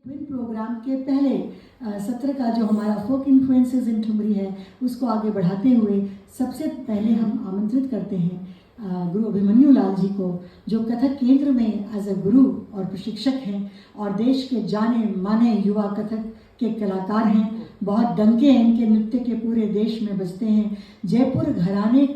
Twin programme के पहले सत्र का जो हमारा फोक इन्फ्लुएंसेस इन ठुमरी है उसको आगे बढ़ाते हुए सबसे पहले हम आमंत्रित करते हैं गुरु अभिमन्यु लाल जी को, जो कथक केंद्र में एज अ गुरु और प्रशिक्षक हैं और देश के जाने माने युवा कथक के कलाकार हैं। बहुत डंके हैं इनके नृत्य के, पूरे देश में बजते हैं। जयपुर घराने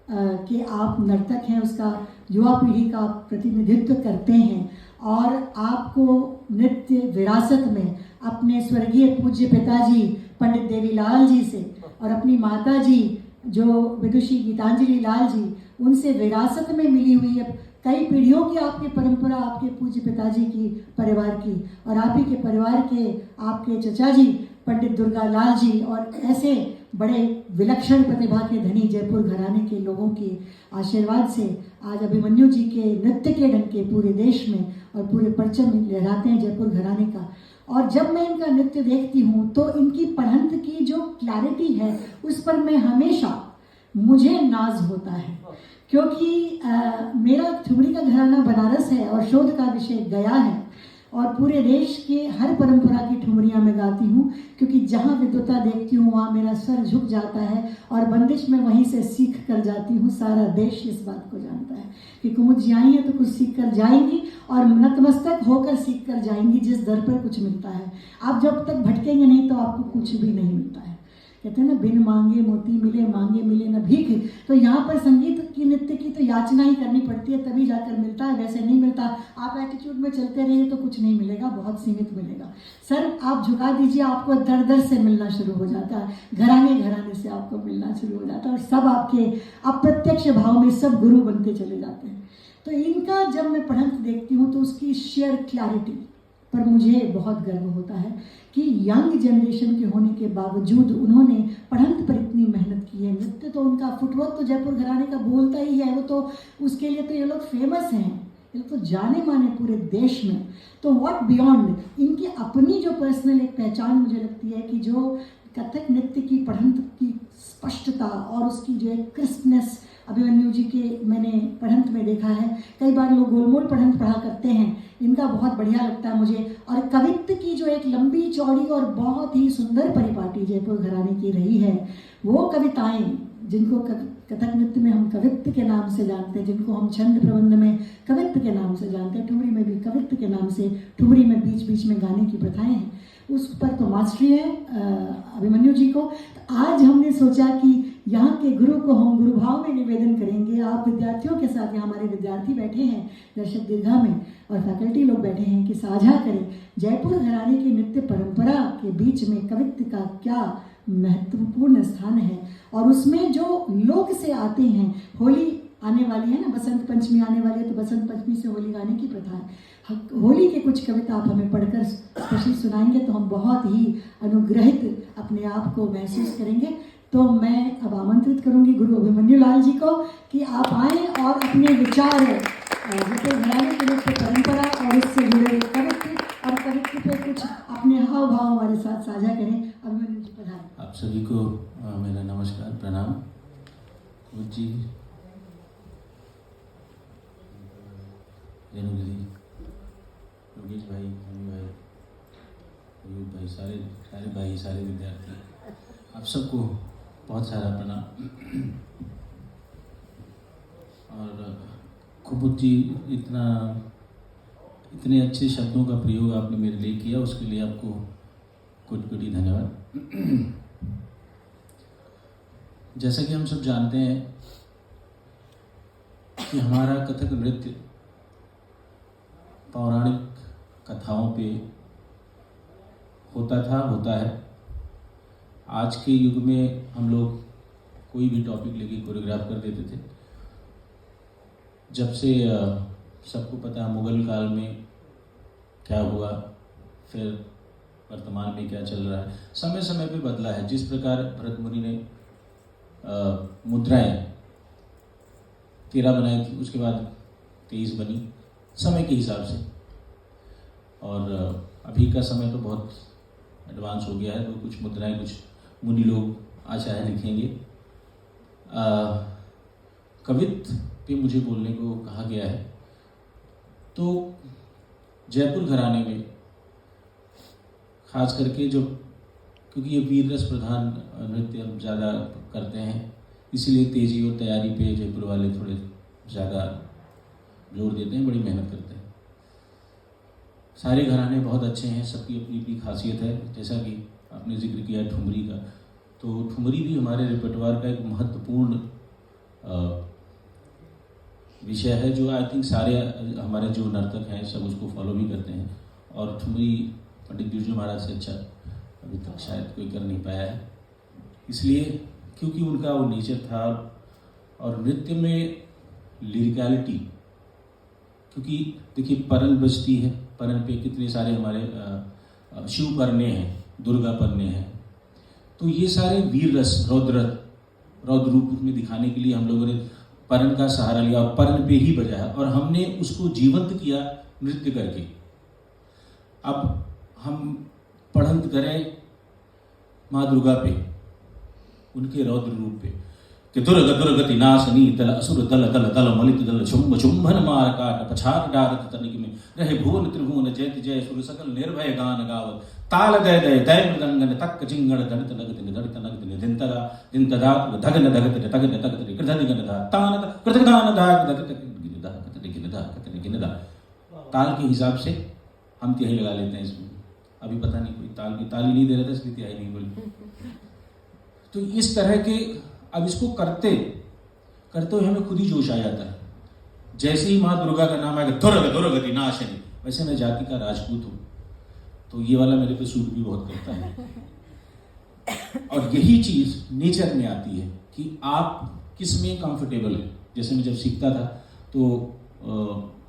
के आप नर्तक हैं, उसका युवा पीढ़ी का प्रतिनिधित्व करते हैं और आपको नृत्य विरासत में अपने स्वर्गीय पूज्य पिताजी पंडित देवीलाल जी से और अपनी माता जी जो विदुषी गीतांजलि लाल जी, उनसे विरासत में मिली हुई अब कई पीढ़ियों की आपकी परंपरा, आपके पूज्य पिताजी की परिवार की और आप ही के परिवार के आपके चचा जी पंडित दुर्गा लाल जी और ऐसे बड़े विलक्षण प्रतिभा के धनी जयपुर घराने के लोगों के आशीर्वाद से आज अभिमन्यु जी के नृत्य के डंके पूरे देश में और पूरे परचम लहराते हैं जयपुर घराने का। और जब मैं इनका नृत्य देखती हूँ तो इनकी पढ़ंत की जो क्लैरिटी है उस पर मैं हमेशा मुझे नाज होता है, क्योंकि मेरा ठुमरी का घराना बनारस है और शोध का विषय गया है और पूरे देश के हर परंपरा की ठुमरियाँ मैं गाती हूँ, क्योंकि जहाँ विद्वता देखती हूँ वहाँ मेरा सर झुक जाता है और बंदिश में वहीं से सीख कर जाती हूँ। सारा देश इस बात को जानता है कि कुमुद जी आई हैं तो कुछ सीख कर जाएंगी और नतमस्तक होकर सीख कर जाएंगी जिस दर पर कुछ मिलता है। आप जब तक भटकेंगे नहीं तो आपको कुछ भी नहीं मिलता है। कहते हैं ना, बिन मांगे मोती मिले, मांगे मिले न भीख। तो यहाँ पर संगीत की नृत्य की तो याचना ही करनी पड़ती है तभी जाकर मिलता है, वैसे नहीं मिलता। आप एटीट्यूड में चलते रहिए तो कुछ नहीं मिलेगा, बहुत सीमित मिलेगा। सर आप झुका दीजिए, आपको दर दर से मिलना शुरू हो जाता है, घराने घराने से आपको मिलना शुरू हो जाता है और सब आपके अप्रत्यक्ष भाव में सब गुरु बनते चले जाते हैं। तो इनका जब मैं पढ़ंत देखती हूँ तो उसकी शेयर क्लैरिटी पर मुझे बहुत गर्व होता है कि यंग जनरेशन के होने के बावजूद उन्होंने पढ़ंत पर इतनी मेहनत की है। नृत्य तो उनका फुटवर्क तो जयपुर घराने का बोलता ही है, वो तो उसके लिए तो ये लोग फेमस हैं, ये लोग तो जाने माने पूरे देश में। तो व्हाट बियॉन्ड इनकी अपनी जो पर्सनल एक पहचान मुझे लगती है कि जो कथक नृत्य की पढ़ंत की स्पष्टता और उसकी जो एक क्रिस्पनेस अभिमन्यु जी के मैंने पढ़ंत में देखा है। कई बार लोग गोलमोल पढ़ंत पढ़ा करते हैं, इनका बहुत बढ़िया लगता है मुझे। और कवित्व की जो एक लंबी चौड़ी और बहुत ही सुंदर परिपाटी जयपुर घराने की रही है, वो कविताएं जिनको कथक नृत्य में हम कवित्व के नाम से जानते हैं, जिनको हम छंद प्रबंध में कवित्व के नाम से जानते हैं, ठुमरी में भी कवित्व के नाम से ठुमरी में बीच बीच में गाने की प्रथाएं हैं, उस पर तो मास्टरी है अभिमन्यु जी को। तो आज हमने सोचा कि यहाँ के गुरु को हम गुरु भाव में निवेदन करेंगे। आप विद्यार्थियों के साथ, यहाँ हमारे विद्यार्थी बैठे हैं दर्शक दीर्घा में और फैकल्टी लोग बैठे हैं कि साझा करें जयपुर घराने की नृत्य परंपरा के बीच में कवित्व का क्या महत्वपूर्ण स्थान है और उसमें जो लोक से आते हैं। होली आने वाली है ना, बसंत पंचमी आने वाली है, तो बसंत पंचमी से होली गाने की प्रथा है। होली के कुछ कविता आप हमें पढ़कर स्पेशली सुनाएंगे तो हम बहुत ही अनुग्रहित अपने आप को महसूस करेंगे। तो मैं अब आमंत्रित करूंगी गुरु अभिमन्यु लाल जी को कि आप आएँ और अपने विचार जयपुर घराने की नृत्य परंपरा और उससे जुड़े कवित्व और कवित्व पे कुछ अपने हाव भाव हमारे साथ साझा करें। अभिमन्यु जी पधारें। आप सभी को मेरा नमस्कार, प्रणाम। जी रेणुगिरी, योगेश भाई, मनी भाई, अयूब भाई, सारे भाई, सारे विद्यार्थी, आप सबको बहुत सारा प्रणाम। और कुमुद जी इतने अच्छे शब्दों का प्रयोग आपने मेरे लिए किया, उसके लिए आपको कोटि धन्यवाद। जैसा कि हम सब जानते हैं कि हमारा कथक नृत्य पौराणिक कथाओं पे होता है। आज के युग में हम लोग कोई भी टॉपिक लेके कोरियोग्राफ कर देते थे। जब से सबको पता है मुगल काल में क्या हुआ, फिर वर्तमान में क्या चल रहा है, समय समय पे बदला है। जिस प्रकार भरत मुनि ने मुद्राएं 13 बनाई थी, उसके बाद 23 बनी समय के हिसाब से, और अभी का समय तो बहुत एडवांस हो गया है, तो कुछ मुद्राएं कुछ मुनि लोग आशा है लिखेंगे। कवित्व पे मुझे बोलने को कहा गया है। तो जयपुर घराने में खास करके जो, क्योंकि ये वीर रस प्रधान नृत्य हम ज़्यादा करते हैं, इसीलिए तेज़ी और तैयारी पे जयपुर वाले थोड़े ज़्यादा जोर देते हैं, बड़ी मेहनत करते हैं। सारे घराने बहुत अच्छे हैं, सबकी अपनी अपनी खासियत है। जैसा कि आपने जिक्र किया ठुमरी का, तो ठुमरी भी हमारे रिपर्टवार का एक महत्वपूर्ण विषय है, जो आई थिंक सारे हमारे जो नर्तक हैं सब उसको फॉलो भी करते हैं। और ठुमरी पंडित बिरजू महाराज से अच्छा अभी तक शायद कोई कर नहीं पाया है, इसलिए क्योंकि उनका वो नेचर था। और नृत्य में लिरिकलिटी, क्योंकि देखिए परन बजती है, परन पे कितने सारे हमारे शिव परने हैं, दुर्गा परने हैं, तो ये सारे वीर रस रौद्र रूप में दिखाने के लिए हम लोगों ने परन का सहारा लिया और परन पे ही बजाया, और हमने उसको जीवंत किया नृत्य करके। अब हम पढ़ंत करें माँ दुर्गा पे, उनके रौद्र रूप पे कि दुर्ग दुर्गति नाशनी तल असुर तल तल तल मलित दल शुंभ शुंभन मार काट पछार डारत तनिक में रहे भुवन त्रिभुवन जयति जय सुर सकल निर्भय गान गावत ताल दय दय दय मृदंगन तक जिंगड़ दड़त लगत दड़त लगत दिनतदा दिनतदा धगन धगत तगन तगत कृधन गन धा तान कृतदान धाग धगत गिनदा कतने गिनदा कतने गिनदा। ताल के हिसाब से हम तिहाई लगा लेते हैं इसमें। अभी पता नहीं कोई ताल की ताली नहीं दे रहा था, इसलिए तिहाई नहीं बोली। तो इस तरह के अब इसको करते हुए हमें खुद ही जोश आ जाता है। जैसे ही माँ दुर्गा का नाम आएगा दुर्ग दुर्गति नाशनी, वैसे मैं जाति का राजपूत हूँ, तो ये वाला मेरे पे सूट भी बहुत करता है। और यही चीज नेचर में आती है कि आप किस में कंफर्टेबल है। जैसे मैं जब सीखता था तो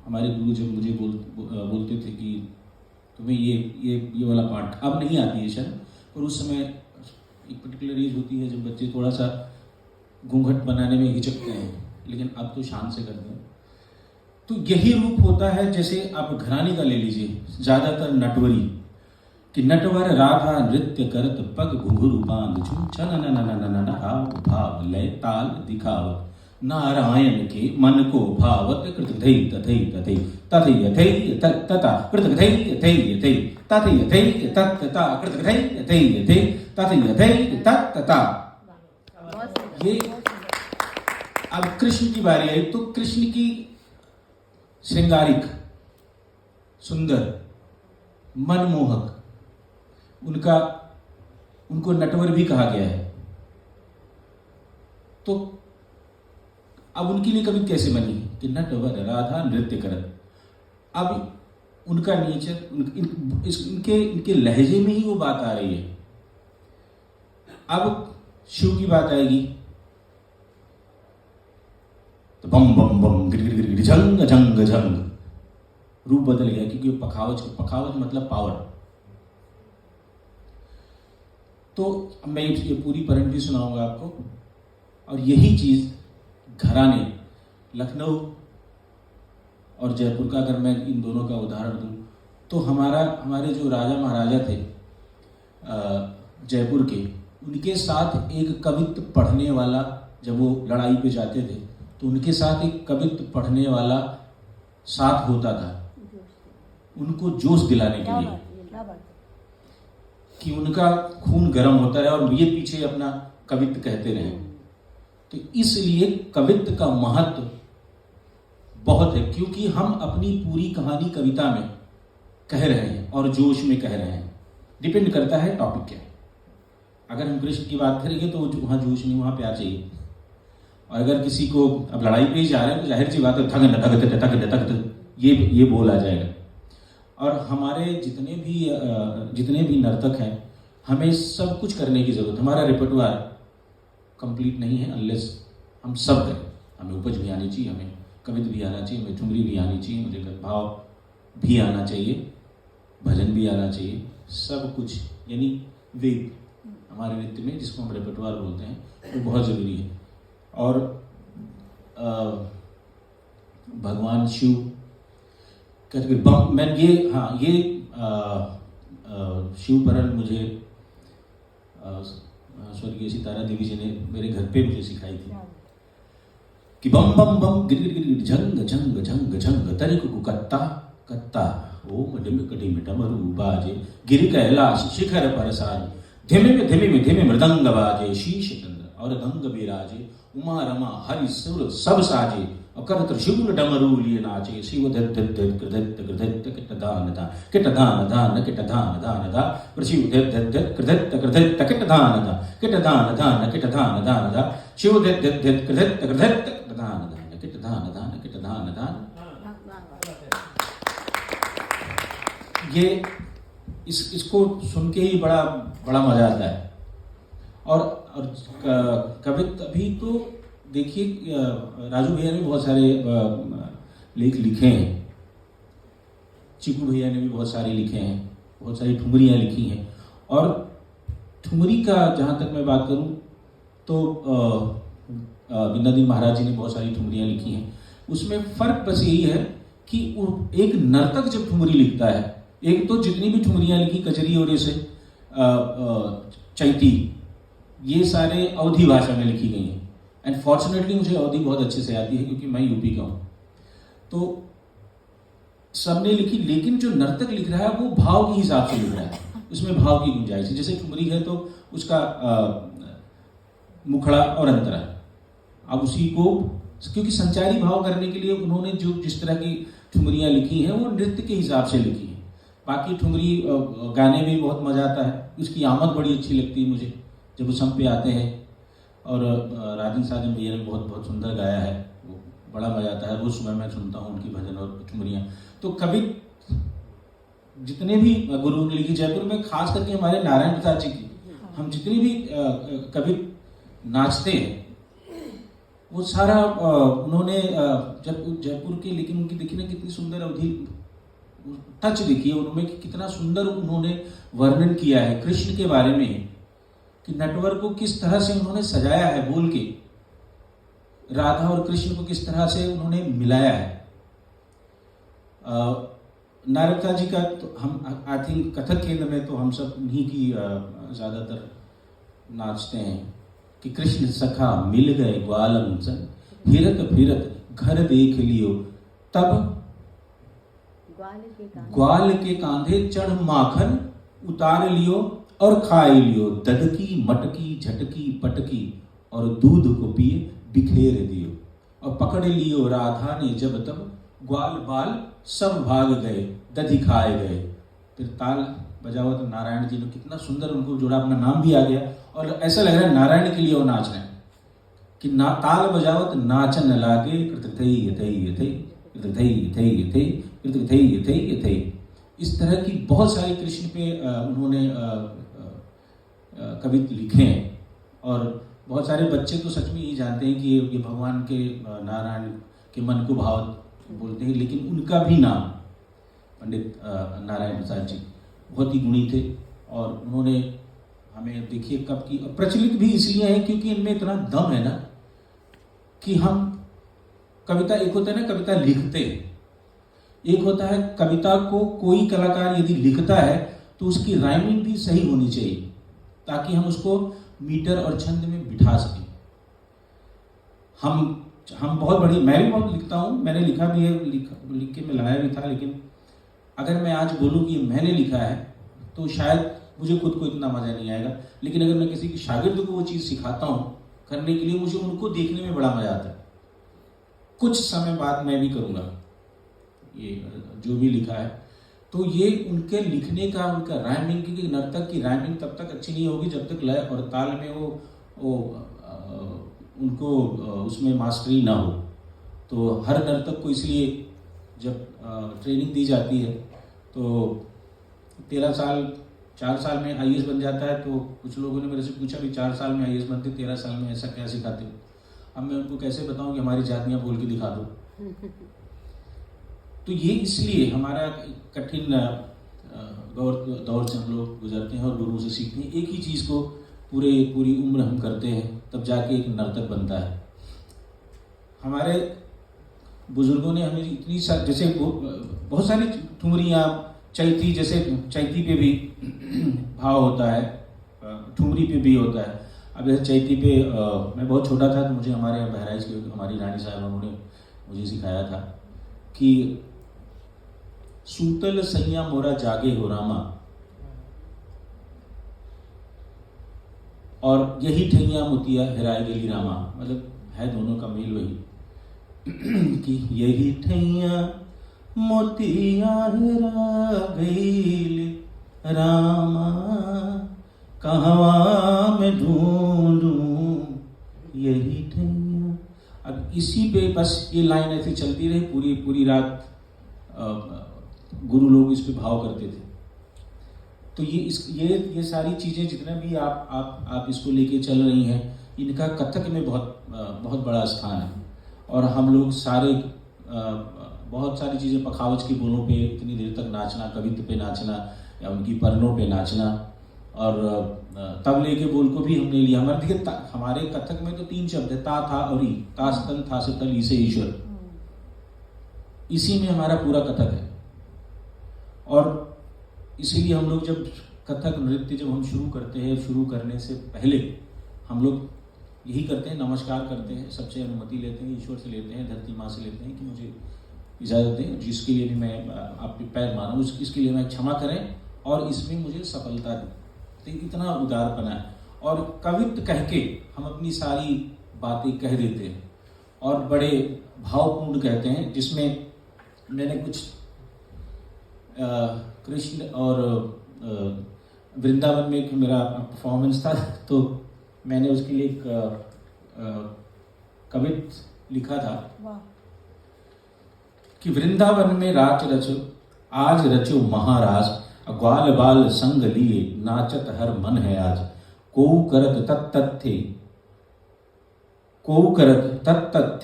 हमारे गुरु जब मुझे बोलते थे कि तुम्हें ये वाला पार्ट अब नहीं आती है शायद, और उस समय एक पर्टिकुलर एज होती है जब बच्चे थोड़ा सा घूंघट बनाने में हिचकते हैं, लेकिन अब तो शान से करते हैं। तो यही रूप होता है। जैसे आप घराने का ले लीजिए, ज्यादातर नटवरी कि नटवर राधा नृत्य करत पग घुंघरू बांध झुम छन न हाव भाव लय ताल दिखावत नारायण के मन को भावत कृतधै तथै तथै तथै यथै तथा कृतधै यथै यथै तथै यथै तथा कृतधै यथै यथै तथै यथै तथा। ये अब कृष्ण की बारी आई, तो कृष्ण की श्रृंगारिक, सुंदर, मनमोहक, उनको नटवर भी कहा गया है। तो अब उनके लिए कविता कैसे बनी कि नटवर राधा नृत्य करत। अब उनका नेचर, इनके लहजे में ही वो बात आ रही है। अब शिव की बात आएगी तो बम बम बम गिर गिर गिर झंग झंग झंग, रूप बदल गया, क्योंकि पखावज मतलब पावर। तो मैं ये पूरी परंपरा भी सुनाऊंगा आपको। और यही चीज घराने लखनऊ और जयपुर का, अगर मैं इन दोनों का उदाहरण दूं, तो हमारे जो राजा महाराजा थे जयपुर के, उनके साथ एक कवित्व पढ़ने वाला, जब वो लड़ाई पे जाते थे तो उनके साथ एक कवित्व पढ़ने वाला साथ होता था, उनको जोश दिलाने के लिए कि उनका खून गर्म होता रहे और ये पीछे अपना कवित्व कहते रहे। तो इसलिए कवित्व का महत्व बहुत है, क्योंकि हम अपनी पूरी कहानी कविता में कह रहे हैं और जोश में कह रहे हैं। डिपेंड करता है टॉपिक क्या है। अगर हम कृष्ण की बात करेंगे तो वहाँ जोश नहीं, वहाँ प्यार चाहिए। और अगर किसी को अब लड़ाई पे ही जा रहे हैं तो जाहिर सी बात है थगन थगत थगत थगत ये बोल आ जाएगा। और हमारे जितने भी नर्तक हैं, हमें सब कुछ करने की जरूरत। हमारा रिपर्टवार कंप्लीट नहीं है अनलेस हम सब करें। हमें उपज भी आनी चाहिए, हमें कविता भी आना चाहिए, हमें ठुमरी भी आनी चाहिए, मुझे भाव भी आना चाहिए, भजन भी आना चाहिए, सब कुछ। यानी वेद हमारे नृत्य में, जिसको हम रिपर्टवार बोलते हैं, वो बहुत ज़रूरी है। और भगवान शिव मैं ये शिव परन मुझे स्वर्गीय सितारा देवी जी ने मेरे घर पे मुझे सिखाई थी कि बम बम बम गिर गिर गिर झंग झंग झंग झंग तरिक को कत्ता कत्ता ओम डिम कटिम डमरू बाजे गिर कैलाश शिखर पर साजे धिमे मृदंग बाजे शीश चंद्र और दंग बिराजे उमा रमा हरि सुर सब साजे और कर त्रिशूल डमरू लिए नाचे शिव धित धित धित कृधित कृधित किट दान दा किट दान दान किट दान दान दा शिव धित धित धित कृधित कृधित किट दान दा किट दान दान किट दान दान दा शिव धित धित धित कृधित कृधित किट दान दान किट दान दान किट दान दान। ये इसको सुन के ही बड़ा मजा आता है। और कविता अभी तो देखिए राजू भैया ने बहुत सारे लेख लिखे हैं, चिकू भैया ने भी बहुत सारे लिखे हैं, बहुत सारी ठुमरियाँ लिखी हैं। और ठुमरी का जहाँ तक मैं बात करूँ तो बिंदादीन महाराज जी ने बहुत सारी ठुमरियाँ लिखी हैं। उसमें फ़र्क बस यही है कि एक नर्तक जब ठुमरी लिखता है, एक तो जितनी भी ठुमरियाँ लिखी कजरी और ऐसे चैती, ये सारे अवधी भाषा में लिखी गई हैं। एंड फॉर्चुनेटली मुझे अवधी बहुत अच्छे से आती है क्योंकि मैं यूपी का हूँ, तो सबने लिखी। लेकिन जो नर्तक लिख रहा है वो भाव के हिसाब से लिख रहा है, उसमें भाव की गुंजाइश है। जैसे ठुमरी है तो उसका मुखड़ा और अंतरा, अब उसी को क्योंकि संचारी भाव करने के लिए उन्होंने जो जिस तरह की ठुमरियाँ लिखी हैं वो नृत्य के हिसाब से लिखी हैं। बाकी ठुमरी गाने में बहुत मज़ा आता है, उसकी आमद बड़ी अच्छी लगती है मुझे जब उस हम पे आते हैं। और राजन साजन भैया ने बहुत सुंदर गाया है, वो बड़ा मज़ा आता है। रोज़ सुबह मैं सुनता हूँ उनकी भजन और ठुमरियाँ। तो कभी जितने भी गुरु ने लिखी, जयपुर में खास करके हमारे नारायण प्रसाद जी की, हम जितनी भी कभी नाचते हैं वो सारा उन्होंने जब जयपुर के, लेकिन उनकी देखिए ना कितनी सुंदर अवधि टच देखिए उनमें कि कितना सुंदर उन्होंने वर्णन किया है कृष्ण के बारे में, कि नटवर को किस तरह से उन्होंने सजाया है बोल के, राधा और कृष्ण को किस तरह से उन्होंने मिलाया है। नारद जी का तो हम आई थिंक कथक केंद्र में तो हम सब उन्हीं की ज़्यादातर नाचते हैं कि कृष्ण सखा मिल गए ग्वालम सन, फिरत फिरत घर देख लियो तब ग्वाल के कांधे चढ़ माखन उतार लियो और खाए लियो, ददकी मटकी झटकी पटकी और दूध को पिए बिखेर दियो। और पकड़ लियो राधा ने जब तब ग्वाल बाल सब भाग गए दधि खाए गए। फिर ताल बजाओ तो नारायण जी ने कितना सुंदर उनको जोड़ा, अपना नाम भी आ गया और ऐसा लग रहा है नारायण के लिए वो नाच रहे हैं कि ना ताल बजाओ तो नाचन लागे इस तरह की बहुत सारी कृष्ण पे उन्होंने कविता लिखे हैं। और बहुत सारे बच्चे तो सच में यही जानते हैं कि ये भगवान के नारायण के मन को भाव बोलते हैं, लेकिन उनका भी नाम पंडित नारायण प्रसाद जी बहुत ही गुणी थे। और उन्होंने हमें देखिए कब की प्रचलित भी इसलिए है क्योंकि इनमें इतना दम है ना कि हम कविता, एक होता है ना कविता लिखते, एक होता है कविता को कोई कलाकार यदि लिखता है तो उसकी राइमिंग भी सही होनी चाहिए ताकि हम उसको मीटर और छंद में बिठा सकें। हम बहुत बड़ी, मैं भी बहुत लिखता हूँ, मैंने लिखा भी है, लिख के मैं लाया भी था, लेकिन अगर मैं आज बोलूँ कि मैंने लिखा है तो शायद मुझे खुद को इतना मज़ा नहीं आएगा। लेकिन अगर मैं किसी की शागिर्द को वो चीज़ सिखाता हूँ करने के लिए, मुझे उनको देखने में बड़ा मज़ा आता है। कुछ समय बाद मैं भी करूँगा ये जो भी लिखा है, तो ये उनके लिखने का, उनका राइमिंग, क्योंकि नर्तक की राइमिंग तब तक अच्छी नहीं होगी जब तक लय और ताल में वो उनको उसमें मास्टरी ना हो। तो हर नर्तक को इसलिए जब ट्रेनिंग दी जाती है तो 4 साल में आईएएस बन जाता है। तो कुछ लोगों ने मेरे से पूछा भी 4 साल में आईएएस बनते, 13 साल में ऐसा क्या सिखाते हो? अब मैं उनको कैसे बताऊं कि हमारी जातियां बोल के दिखा दो। तो ये इसलिए हमारा कठिन दौर से हम लोग गुजरते हैं और गुरु से सीखते हैं। एक ही चीज़ को पूरी उम्र हम करते हैं, तब जाके एक नर्तक बनता है। हमारे बुजुर्गों ने हमें इतनी जैसे बहुत सारी ठुमरियाँ, चैती, जैसे चैती पे भी भाव होता है, ठुमरी पे भी होता है। अब जैसे चैती पे मैं बहुत छोटा था तो मुझे हमारे बहराइच की हमारी रानी साहब उन्होंने मुझे सिखाया था कि सूतल सैया मोरा जागे हो रामा, और यही ठैया मोतिया हेराए गेली रामा, मतलब है दोनों का मेल वही कि यही ठैया मोतिया हेरा गईल रामा, कहवा में ढूंढूं यही ठैया। अब इसी पे बस ये लाइन ऐसे चलती रही पूरी पूरी रात। गुरु लोग इस पे भाव करते थे। तो ये सारी चीज़ें जितने भी आप इसको लेके चल रही हैं, इनका कथक में बहुत बड़ा स्थान है। और हम लोग सारे बहुत सारी चीज़ें, पखावज के बोलों पे इतनी देर तक नाचना, कवित्व पे नाचना या उनकी परनों पे नाचना, और तबले के बोल को भी हमने लिया। हमारे कथक में तो 3 शब्द है, ता था और ई, ता से तन, था से तल, ई से ईश्वर। इसी में हमारा पूरा कथक है। और इसीलिए हम लोग जब कथक नृत्य जब हम शुरू करते हैं, शुरू करने से पहले हम लोग यही करते हैं, नमस्कार करते हैं, सबसे अनुमति लेते हैं, ईश्वर से लेते हैं, धरती माँ से लेते हैं कि मुझे इजाज़त दें, जिसके लिए भी मैं आपके पैर मारूं, इसके लिए मैं क्षमा करें और इसमें मुझे सफलता दें। तो इतना उदारपना है। और कवित्व कह के हम अपनी सारी बातें कह देते हैं और बड़े भावपूर्ण कहते हैं, जिसमें मैंने कुछ कृष्ण और वृंदावन में एक मेरा परफॉर्मेंस था, तो मैंने उसके लिए एक कवित्व लिखा था कि वृंदावन में राज रचो, आज रचो महाराज, ग्वाल बाल संग लिए, नाचत हर मन है आज। कोउ करत तत्तत थे, कोउ करत तत्तत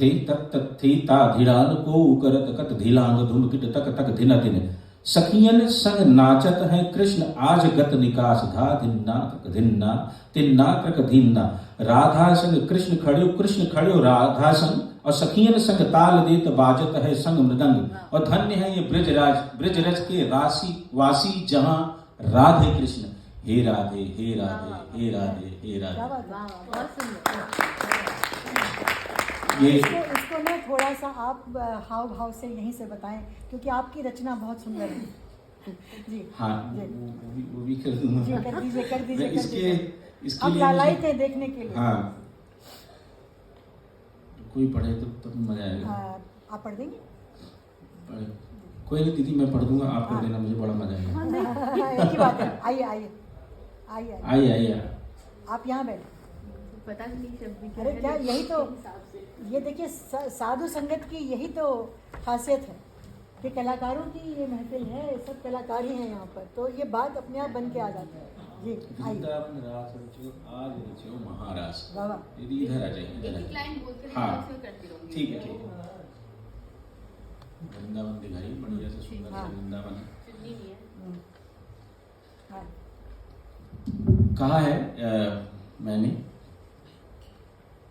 थे ता धिड़ान, कोउ करत कत धिलांग धुम किट तक तक धिन दिन। सखियन संग नाचत है कृष्ण आज गत निकास, धा धिन्ना तक धिन्ना तिन्ना तक धिन्ना। राधा संग कृष्ण खड़्यो राधा संग, और सखियन संग ताल देत बाजत है संग मृदंग। और धन्य है ये ब्रजरज के वासी जहां राधे कृष्ण, हे राधे हे राधे हे राधे हे राधे। ये इसको ना थोड़ा सा आप हाव भाव से यहीं से बताएं, क्योंकि आपकी रचना बहुत सुंदर है जी। हाँ, वो भी कर दूंगा जी, कर दीजिए इसके आप लिए लालायित हैं देखने के लिए। हाँ, कोई पढ़े तो मजा आएगा। आप पढ़ देंगे? कोई नहीं दीदी, मैं पढ़ दूंगा, आप पढ़ देना, मुझे बड़ा मजा आएगा। एक ही बात है, आइए आप यहाँ बैठे। पता नहीं शब्द अरे क्या, यही तो, ये देखिए साधु संगत की यही तो खासियत है कि कलाकारों की ये महफिल है, सब कलाकार ही हैं यहाँ पर, तो ये बात अपने आप बन के आ जाती है जी। वृंदावन रास रचो, आज रचो महारास। बाबा दीदी इधर आ जाइए, एक लाइन बोलते हैं, हाँ, मैं करती रहूंगी। ठीक है। वृंदावन दिखाई बढ़िया से सुंदर सा वृंदावन है। चुन्नी नहीं है। कहा है मैंने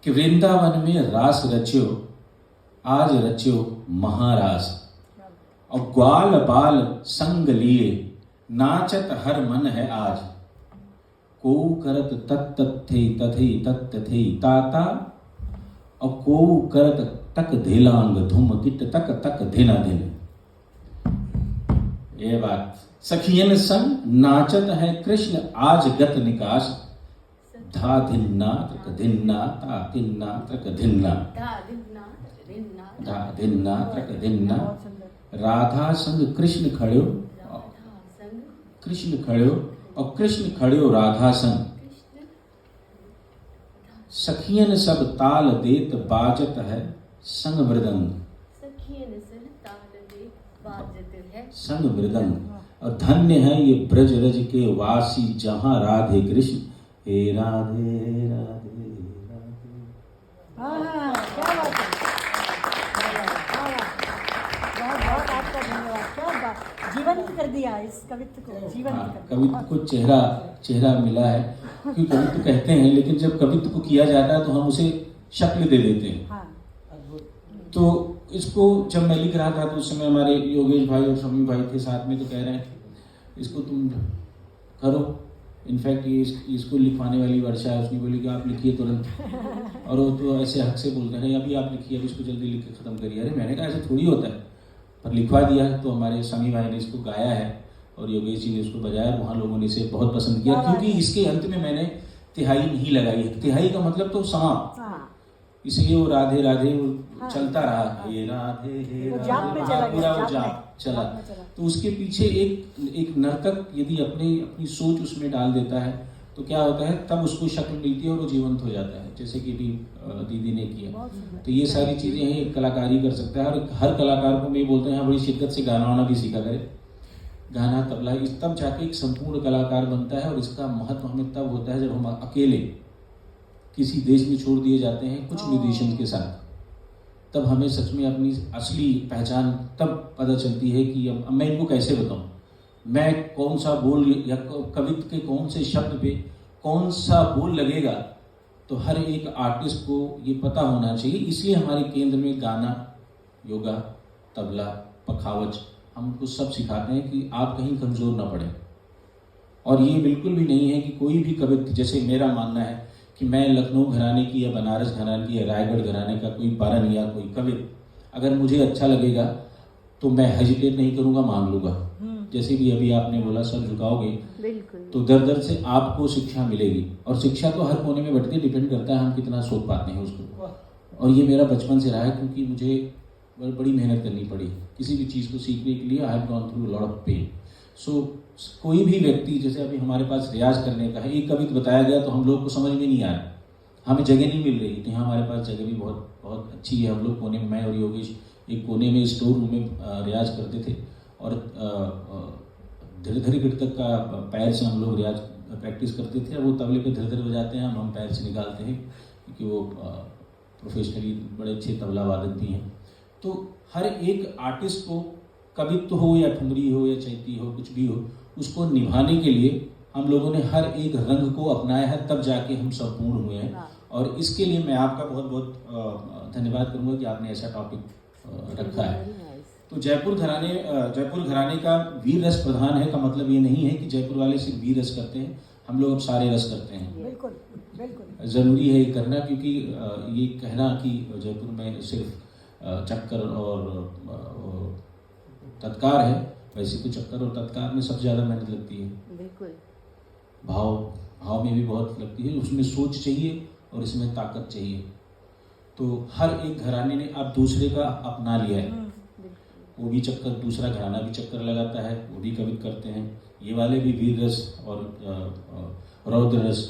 कि वृंदावन में रास रच्यो, आज रच्यो महारास, और ग्वाल बाल संग लिए, नाचत हर मन है आज। को करत तत्तत थे तथे तत्त थे ताता, और को करत तक धिलांग धुम किट तक तक धिना दिन। ये बात, सखियन संग नाचत है कृष्ण आज गत निकास, धा धिन्ना तक धिन्ना ता तिन्ना तक धिन्ना, धा धिन्ना तक धिन्ना। राधा संग कृष्ण खड़्यो, और कृष्ण खड़्यो राधा संग। सखियन सब ताल देत बाजत है संग मृदंग, संग मृदंग। और धन्य है ये ब्रजरज के वासी जहां राधे कृष्ण, हे राधे राधे राधे। क्या बात है, बहुत आपका धन्यवाद। क्या बात, जीवंत कर दिया इस कवित्व को, जीवंत कर दिया। कवित्व को चेहरा मिला है, क्योंकि कवित्व कहते हैं, लेकिन जब कवित्व को किया जाता है तो हम उसे शक्ल दे देते हैं। हाँ। तो इसको जब मैं लिख रहा था तो उस समय हमारे योगेश भाई और शमी भाई थे साथ में, तो कह रहे हैं इसको तुम करो। इनफैक्ट इसको लिखवाने वाली वर्षा है, उसने बोली कि आप लिखिए तुरंत, और वो तो ऐसे हक से बोलते हैं अभी आप लिखिए, अब इसको जल्दी लिख के ख़त्म करिए। अरे मैंने कहा ऐसे थोड़ी होता है, पर लिखवा दिया, तो हमारे समी भाई ने इसको गाया है और योगेश जी ने इसको बजाया, वहाँ लोगों ने इसे बहुत पसंद किया, क्योंकि इसके अंत में मैंने तिहाई नहीं लगाई है। तिहाई का मतलब तो समाप्त, इसलिए वो राधे राधे वो चलता रहा, ये राधे हे राधे, पूरा वो जाप चला। तो उसके पीछे एक नर्तक यदि अपनी सोच उसमें डाल देता है तो क्या होता है, तब उसको शक्ल मिलती है और वो जीवंत हो जाता है, जैसे कि भी दीदी ने किया। तो ये सारी चीजें हैं, एक कलाकारी कर सकता है। और हर कलाकार को मैं बोलते हैं बड़ी शिद्दत से गाना वाना भी सीखा करे, गाना तबला, इस तब जाके एक संपूर्ण कलाकार बनता है। और इसका महत्व हमें तब होता है जब हम अकेले किसी देश में छोड़ दिए जाते हैं कुछ म्यूजिशियन के साथ, तब हमें सच में अपनी असली पहचान तब पता चलती है कि अब मैं इनको कैसे बताऊं, मैं कौन सा बोल या कविता के कौन से शब्द पे कौन सा बोल लगेगा। तो हर एक आर्टिस्ट को ये पता होना चाहिए। इसलिए हमारे केंद्र में गाना, योगा, तबला, पखावज, हम उनको सब सिखाते हैं कि आप कहीं कमज़ोर ना पड़े। और ये बिल्कुल भी नहीं है कि कोई भी कविता, जैसे मेरा मानना है कि मैं लखनऊ घराने की या बनारस घराने की या रायगढ़ घराने का कोई पारन या कोई कविता अगर मुझे अच्छा लगेगा तो मैं हेजिटेट नहीं करूँगा, मांग लूँगा। जैसे भी अभी आपने बोला सर झुकाओगे, बिल्कुल, तो दर दर से आपको शिक्षा मिलेगी। और शिक्षा तो हर कोने में बढ़ती, डिपेंड करता है हम कितना सोच पाते हैं उसको। और ये मेरा बचपन से रहा है, क्योंकि मुझे बड़ी मेहनत करनी पड़ी किसी भी चीज़ को सीखने के लिए। I have gone through lot of pain. So कोई भी व्यक्ति, जैसे अभी हमारे पास रियाज करने का है, एक कविता बताया गया तो हम लोग को समझ में नहीं आया, हमें जगह नहीं मिल रही थी। हमारे पास जगह भी बहुत बहुत अच्छी है। हम लोग कोने में, मैं और योगेश एक कोने में स्टोर रूम में रियाज करते थे। और धीरे धीरे गिर तक का पैर से हम लोग रियाज प्रैक्टिस करते थे। वो तबले पे धीरे धीरे बजाते हैं, हम पैर से निकालते हैं, क्योंकि वो प्रोफेशनली बड़े अच्छे तबला वादक भी हैं। तो हर एक आर्टिस्ट को कवित्व हो या ठुमरी हो या चैती हो, कुछ भी हो, उसको निभाने के लिए हम लोगों ने हर एक रंग को अपनाया है, तब जाके हम संपूर्ण हुए हैं। और इसके लिए मैं आपका बहुत बहुत धन्यवाद करूंगा कि आपने ऐसा टॉपिक रखा है। तो जयपुर घराने का वीर रस प्रधान है का मतलब ये नहीं है कि जयपुर वाले सिर्फ वीर रस करते हैं, हम लोग अब सारे रस करते हैं। बिल्कुल बिल्कुल ज़रूरी है ये करना, क्योंकि ये कहना कि जयपुर में सिर्फ चक्कर और तत्कार है, वैसे तो चक्कर और तत्कार में सबसे ज़्यादा मेहनत लगती है। बिल्कुल, भाव में भी बहुत लगती है, उसमें सोच चाहिए और इसमें ताकत चाहिए। तो हर एक घराने ने अब दूसरे का अपना लिया है। वो भी चक्कर, दूसरा घराना भी चक्कर लगाता है, वो भी कविता करते हैं। ये वाले भी वीर रस और रौद्र रस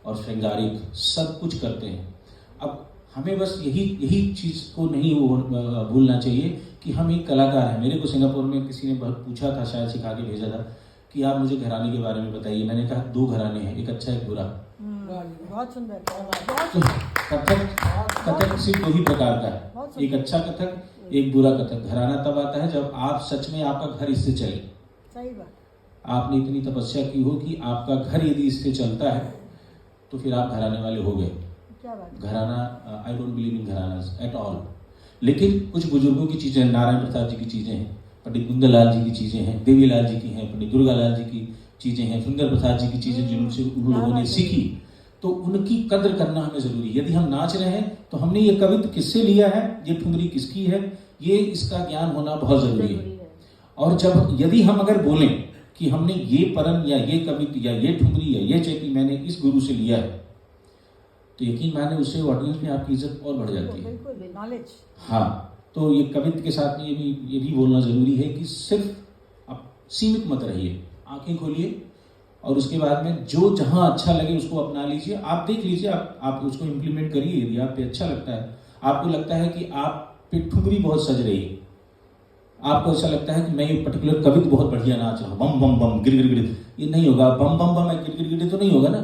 और श्रृंगारिक सब कुछ करते हैं। अब हमें बस यही चीज़ को नहीं भूलना चाहिए कि हम एक कलाकार हैं। मेरे को सिंगापुर में किसी ने पूछा था, शायद सिखा के भेजा था, कि आप मुझे घराने के बारे में बताइए। मैंने कहा 2 घराने हैं, एक अच्छा एक बुरा। बहुत सुंदर। तो कथक सिर्फ 2 ही प्रकार का है, एक अच्छा कथक, एक बुरा कथक। घराना तब आता है जब आप सच में आपका घर इससे चले। सही बात। आपने इतनी तपस्या की हो कि आपका घर यदि इससे चलता है तो फिर आप घराने वाले हो गए। क्या बात। घराना, आई डोंट बिलीव इन घराना एट ऑल। लेकिन कुछ बुजुर्गों की चीज़ें, नारायण प्रसाद जी की चीज़ें हैं, पंडित कुंदलाल जी की चीज़ें हैं, देवीलाल जी की हैं, पंडित दुर्गालाल जी की चीज़ें हैं, सुंदर प्रसाद जी की चीज़ें जिनसे उन लोगों ने सीखी, तो उनकी कद्र करना हमें ज़रूरी है। यदि हम नाच रहे हैं तो हमने ये कविता किससे लिया है, ये ठुमरी किसकी है, ये इसका ज्ञान होना बहुत ज़रूरी है। और यदि हम अगर बोलें कि हमने ये परम या ये कविता या ये ठुमरी या ये चैती मैंने इस गुरु से लिया है, तो यकीन माने उससे ऑडियंस में आपकी इज्जत और बढ़ जाती है। नॉलेज। हाँ, तो ये कविता के साथ में ये भी बोलना ज़रूरी है कि सिर्फ आप सीमित मत रहिए, आंखें खोलिए और उसके बाद में जो जहाँ अच्छा लगे उसको अपना लीजिए। आप देख लीजिए, आप उसको इम्प्लीमेंट करिए। यदि आप पे अच्छा लगता है, आपको लगता है कि आप पे ठुमरी बहुत सज रही है, आपको ऐसा लगता है कि मैं ये पर्टिकुलर कविता बहुत बढ़िया नाच रहा हूँ, बम बम बम गिर गिर गिर, ये नहीं होगा। बम बम बम गिर गिर गिर तो नहीं होगा ना।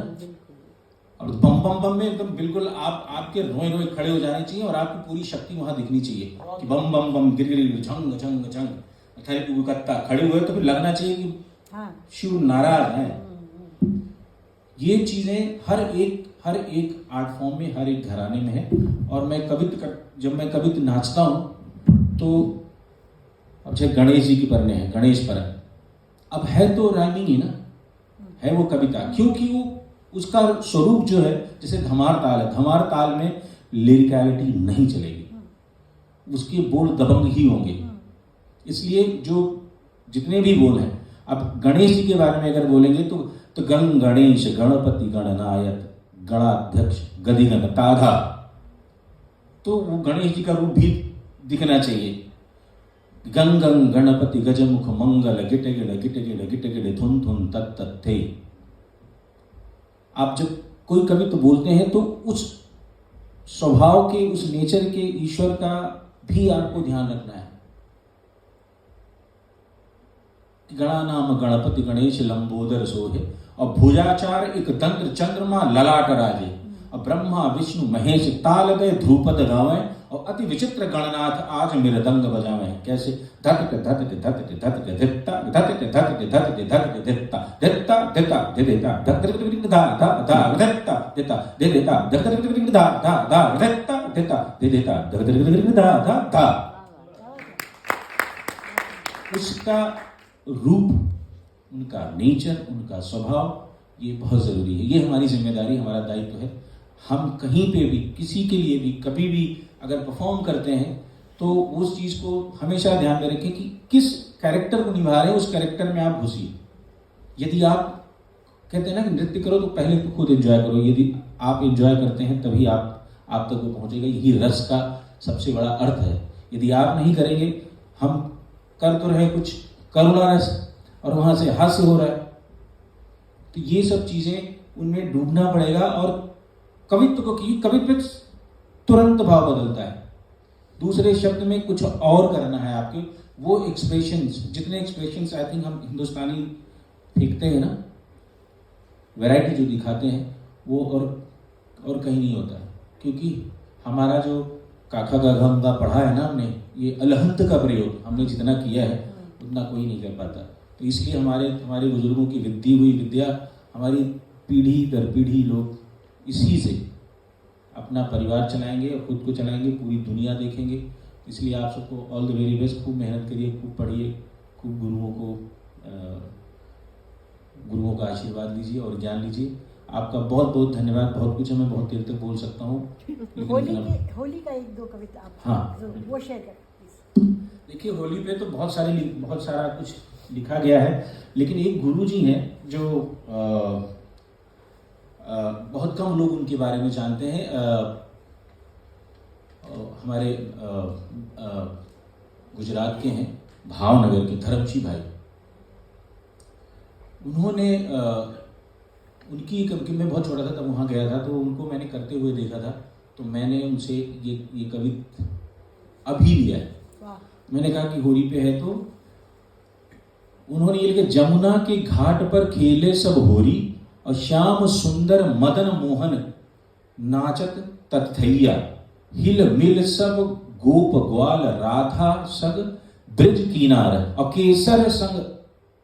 और बम बम बम में एकदम बिल्कुल आपके रोए रोए खड़े हो जाने चाहिए और आपकी पूरी शक्ति वहां दिखनी चाहिए कि बम बम बम गिर गिर गिर झंग झंग झंग थे कत्ता खड़े हुए, तो फिर लगना चाहिए कि शिव नाराज है। ये चीजें हर एक आर्ट फॉर्म में, हर एक घराने में है। और मैं जब मैं कविता नाचता हूँ तो अब जैसे गणेश जी की परने हैं, गणेश परन, अब है तो राइमिंग ही ना, है वो कविता, क्योंकि वो उसका स्वरूप जो है, जैसे धमार ताल है, धमार ताल में लिरिकलिटी नहीं चलेगी, उसके बोल दबंग ही होंगे। इसलिए जो जितने भी बोल हैं, अब गणेश जी के बारे में अगर बोलेंगे तो गण गणेश गणपति गणनायक गणाध्यक्ष गदिगण ताधा, तो वो गणेश जी का रूप भी दिखना चाहिए। गंग गंग गणपति गजमुख मंगल गिट गिड़ धुन धुन तत् थे। आप जब कोई कवित्व बोलते हैं तो उस स्वभाव के, उस नेचर के ईश्वर का भी आपको ध्यान रखना है। गणा नाम गणपति गणेश लंबोदर सोहे, और भुजाचार एक तंत्र चंद्रमा ललाट राजे, और ब्रह्मा विष्णु महेश ताल गए ध्रुपद गावे, और अति विचित्र गणनाथ आज मृदंग बजावे। कैसे? धतक धतक धतक धतक धित्ता धतक धतक धतक धतक धित्ता धित्ता धित्ता धित्ता धतक धा धा धा धित्ता धित्ता धित्ता धतक धा धा धा धित्ता धित्ता धित्ता धतक धा धा धा। उसका रूप, उनका नेचर, उनका स्वभाव, ये बहुत जरूरी है। ये हमारी जिम्मेदारी, हमारा दायित्व है। हम कहीं पे भी, किसी के लिए भी, कभी भी अगर परफॉर्म करते हैं तो उस चीज को हमेशा ध्यान में रखें कि किस कैरेक्टर को निभा रहे हैं, उस कैरेक्टर में आप घुसिए। यदि आप कहते हैं ना कि नृत्य करो तो पहले तो खुद एंजॉय करो। यदि आप एंजॉय करते हैं तभी आप तक वो पहुंचेगा। यही रस का सबसे बड़ा अर्थ है। यदि आप नहीं करेंगे, हम कर तो रहे कुछ करुणा रस और वहां से हास्य हो रहा है, तो ये सब चीजें उनमें डूबना पड़ेगा। और कवित्व को की कवित्व तुरंत भाव बदलता है। दूसरे शब्द में कुछ और करना है आपके, वो एक्सप्रेशंस, जितने एक्सप्रेशंस आई थिंक हम हिंदुस्तानी फेंकते हैं ना, वैरायटी जो दिखाते हैं वो और कहीं नहीं होता है। क्योंकि हमारा जो काखा गाघा पढ़ा है ना हमने, ये अलहंत का प्रयोग हमने जितना किया है उतना कोई नहीं कर पाता। तो इसलिए हमारे बुजुर्गों की विद्दी हुई विद्या, हमारी पीढ़ी दर पीढ़ी लोग इसी से अपना परिवार चलाएंगे और खुद को चलाएंगे, पूरी दुनिया देखेंगे। इसलिए आप सबको ऑल द वेरी बेस्ट। खूब मेहनत करिए, खूब पढ़िए, खूब गुरुओं का आशीर्वाद लीजिए और ज्ञान लीजिए। आपका बहुत बहुत धन्यवाद। बहुत कुछ है, मैं बहुत देर तक बोल सकता हूँ। होली का एक दो कविता आप हाँ, वो शेयर करें। देखिए, होली पे तो बहुत सारा कुछ लिखा गया है, लेकिन एक गुरु जी हैं जो बहुत कम लोग उनके बारे में जानते हैं। हमारे गुजरात के हैं, भावनगर के धर्मशी भाई। उन्होंने उनकी, क्योंकि मैं बहुत छोटा था तब वहाँ गया था, तो उनको मैंने करते हुए देखा था, तो मैंने उनसे ये कविता अभी लिया है। मैंने कहा कि होली पे है, तो उन्होंने ये लिखा, जमुना के घाट पर खेले सब होरी, और श्याम सुंदर मदन मोहन नाचत तथैया, हिल मिल सब गोप ग्वाल राधा सग ब्रिज किनार, और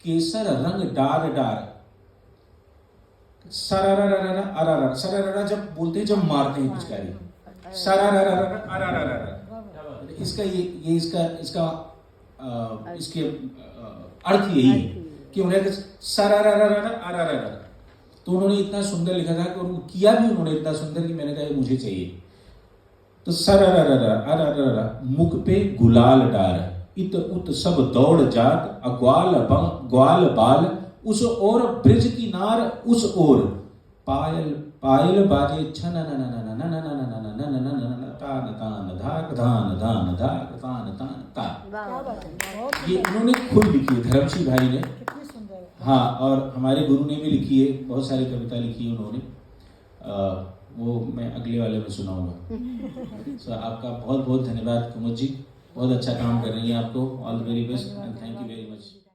केसर रंग डार डार। सरारा अरारा, सरारा जब बोलते हैं, जब मारते हैं पिचकारी, सरारा अरारा। इसका ये इसके अर्थ यही है कि उन्हें सरारा अरारा। तो उन्होंने इतना सुंदर लिखा था कि उनको किया भी उन्होंने इतना सुंदर कि मैंने कहा ये मुझे चाहिए। तो सरारा अरारा, मुख पे गुलाल डार, इत उत सब दौड़ जात, ग्वाल बाल उस ओर, ब्रिज की नार उस ओर, पायल पायल बाजे छन ये उन्होंने खुद लिखी है, धर्मशी भाई ने। हाँ, और हमारे गुरु ने भी लिखी है, बहुत सारी कविता लिखी है उन्होंने। वो मैं अगले वाले में सुनाऊंगा। सो आपका बहुत बहुत धन्यवाद कुमुद जी, बहुत अच्छा काम कर रही हैं आपको। All the very best and thank you very much.